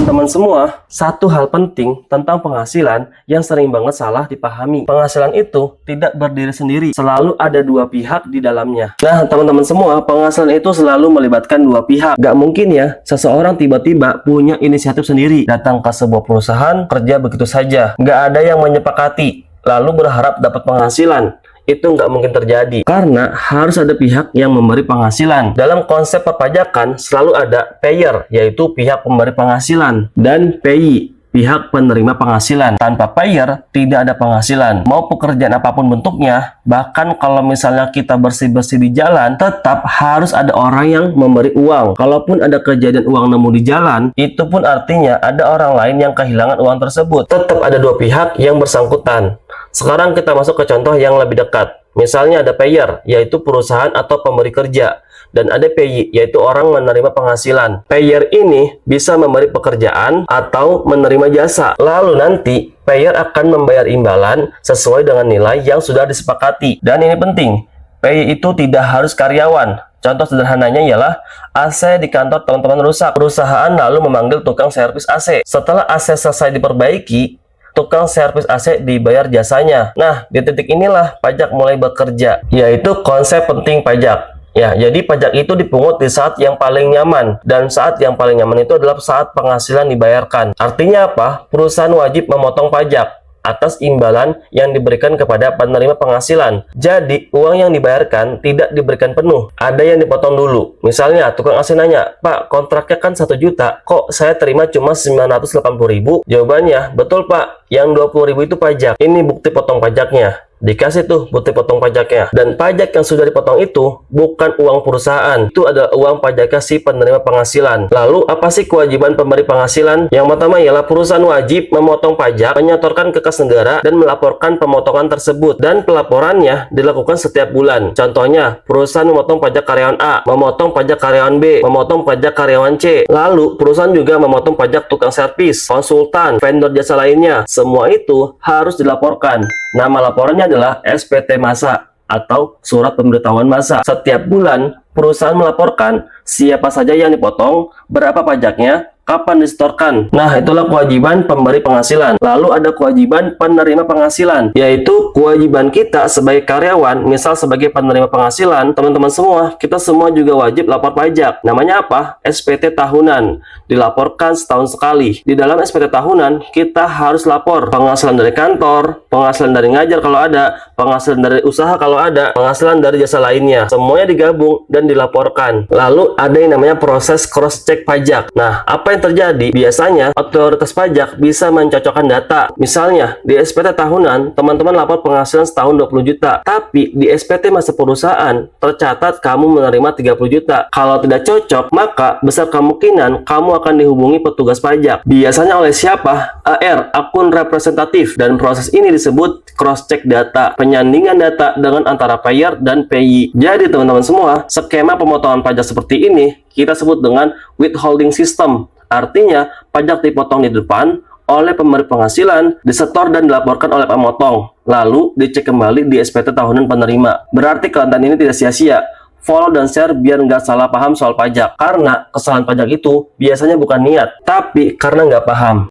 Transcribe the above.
Teman-teman semua, satu hal penting tentang penghasilan yang sering banget salah dipahami. Penghasilan itu tidak berdiri sendiri, selalu ada dua pihak di dalamnya. Nah, teman-teman semua, penghasilan itu selalu melibatkan dua pihak. Gak mungkin ya, seseorang tiba-tiba punya inisiatif sendiri, datang ke sebuah perusahaan, kerja begitu saja. Gak ada yang menyepakati, lalu berharap dapat penghasilan. Itu nggak mungkin terjadi karena harus ada pihak yang memberi penghasilan. Dalam konsep perpajakan selalu ada payer, yaitu pihak pemberi penghasilan, dan payee, pihak penerima penghasilan. Tanpa payer tidak ada penghasilan. Mau pekerjaan apapun bentuknya, bahkan kalau misalnya kita bersih-bersih di jalan, tetap harus ada orang yang memberi uang. Kalaupun ada kejadian uang nemu di jalan, itu pun artinya ada orang lain yang kehilangan uang tersebut. Tetap ada dua pihak yang bersangkutan. Sekarang kita masuk ke contoh yang lebih dekat. Misalnya ada payer, yaitu perusahaan atau pemberi kerja. Dan ada payee, yaitu orang menerima penghasilan. Payer ini bisa memberi pekerjaan atau menerima jasa. Lalu nanti, payer akan membayar imbalan sesuai dengan nilai yang sudah disepakati. Dan ini penting, payee itu tidak harus karyawan. Contoh sederhananya ialah AC di kantor teman-teman rusak. Perusahaan lalu memanggil tukang servis AC. Setelah AC selesai diperbaiki, tukang servis AC dibayar jasanya. Nah, di titik inilah pajak mulai bekerja, yaitu konsep penting pajak. Ya, jadi pajak itu dipungut di saat yang paling nyaman, dan saat yang paling nyaman itu adalah saat penghasilan dibayarkan. Artinya apa? Perusahaan wajib memotong pajak atas imbalan yang diberikan kepada penerima penghasilan. Jadi, uang yang dibayarkan tidak diberikan penuh. Ada yang dipotong dulu. Misalnya, tukang AC nanya, "Pak, kontraknya kan 1 juta. Kok saya terima cuma 980.000?" Jawabannya, "Betul, Pak. Yang 20.000 itu pajak. Ini bukti potong pajaknya." Dikasih tuh bukti potong pajaknya. Dan pajak yang sudah dipotong itu bukan uang perusahaan. Itu adalah uang pajaknya si penerima penghasilan. Lalu, apa sih kewajiban pemberi penghasilan? Yang pertama ialah perusahaan wajib memotong pajak, menyetorkan ke kas negara, dan melaporkan pemotongan tersebut. Dan pelaporannya dilakukan setiap bulan. Contohnya, perusahaan memotong pajak karyawan A, memotong pajak karyawan B, memotong pajak karyawan C. Lalu, perusahaan juga memotong pajak tukang servis, konsultan, vendor jasa lainnya. Semua itu harus dilaporkan. Nama laporannya adalah SPT Masa atau Surat Pemberitahuan Masa. Setiap bulan, perusahaan melaporkan siapa saja yang dipotong, berapa pajaknya, kapan disetorkan. Nah, itulah kewajiban pemberi penghasilan. Lalu ada kewajiban penerima penghasilan, yaitu kewajiban kita sebagai karyawan. Misal sebagai penerima penghasilan, teman-teman semua, kita semua juga wajib lapor pajak. Namanya apa? SPT tahunan. Dilaporkan setahun sekali. Di dalam SPT tahunan, kita harus lapor penghasilan dari kantor, penghasilan dari ngajar kalau ada, penghasilan dari usaha kalau ada, penghasilan dari jasa lainnya. Semuanya digabung dan dilaporkan. Lalu ada yang namanya proses cross-check pajak. Nah, apa yang terjadi? Biasanya otoritas pajak bisa mencocokkan data. Misalnya di SPT tahunan teman-teman lapor penghasilan setahun 20 juta, tapi di SPT masa perusahaan tercatat kamu menerima 30 juta. Kalau tidak cocok, maka besar kemungkinan kamu akan dihubungi petugas pajak. Biasanya oleh siapa? AR, akun representatif. Dan proses ini disebut cross-check data, penyandingan data dengan antara payer dan payee. Jadi teman-teman semua, skema pemotongan pajak seperti ini kita sebut dengan withholding system. Artinya, pajak dipotong di depan oleh pemberi penghasilan, disetor dan dilaporkan oleh pemotong. Lalu, dicek kembali di SPT tahunan penerima. Berarti konten ini tidak sia-sia. Follow dan share biar nggak salah paham soal pajak. Karena kesalahan pajak itu biasanya bukan niat, tapi karena nggak paham.